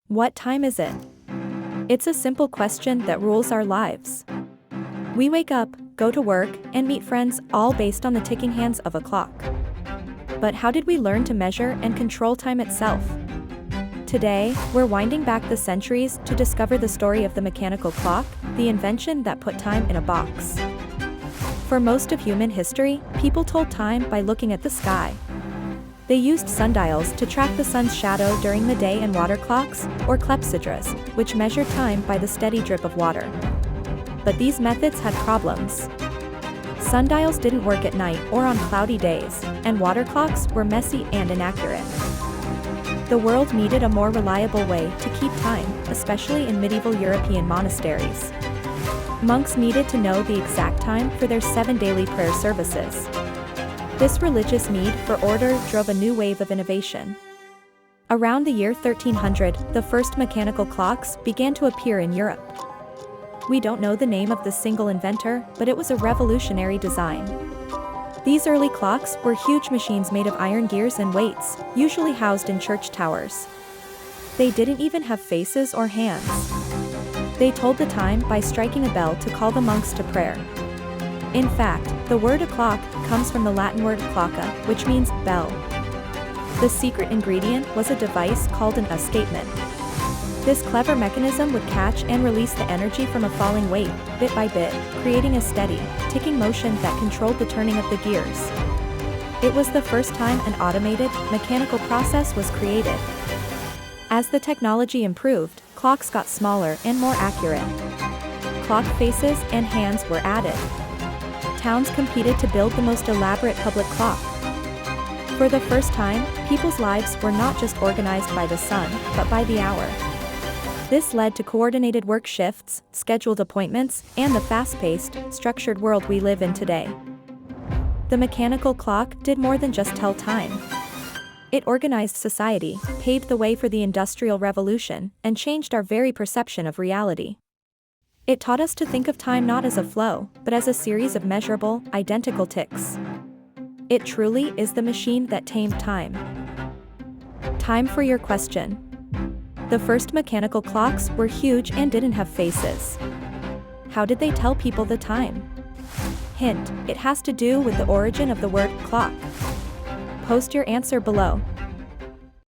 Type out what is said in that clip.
What time is it? It's a simple question that rules our lives. We wake up, go to work, and meet friends, all based on the ticking hands of a clock. But how did we learn to measure and control time itself? Today, we're winding back the centuries to discover the story of the mechanical clock, the invention that put time in a box. For most of human history, people told time by looking at the sky. They used sundials to track the sun's shadow during the day and water clocks, or clepsydras, which measured time by the steady drip of water. But these methods had problems. Sundials didn't work at night or on cloudy days, and water clocks were messy and inaccurate. The world needed a more reliable way to keep time, especially in medieval European monasteries. Monks needed to know the exact time for their 7 daily prayer services. This religious need for order drove a new wave of innovation. Around the year 1300, the first mechanical clocks began to appear in Europe. We don't know the name of the single inventor, but it was a revolutionary design. These early clocks were huge machines made of iron gears and weights, usually housed in church towers. They didn't even have faces or hands. They told the time by striking a bell to call the monks to prayer. In fact, the word o'clock comes from the Latin word clocca, which means bell. The secret ingredient was a device called an escapement. This clever mechanism would catch and release the energy from a falling weight, bit by bit, creating a steady, ticking motion that controlled the turning of the gears. It was the first time an automated, mechanical process was created. As the technology improved, clocks got smaller and more accurate. Clock faces and hands were added. Towns competed to build the most elaborate public clock. For the first time, people's lives were not just organized by the sun, but by the hour. This led to coordinated work shifts, scheduled appointments, and the fast-paced, structured world we live in today. The mechanical clock did more than just tell time. It organized society, paved the way for the Industrial Revolution, and changed our very perception of reality. It taught us to think of time not as a flow, but as a series of measurable, identical ticks. It truly is the machine that tamed time. Time for your question. The first mechanical clocks were huge and didn't have faces. How did they tell people the time? Hint, it has to do with the origin of the word clock. Post your answer below.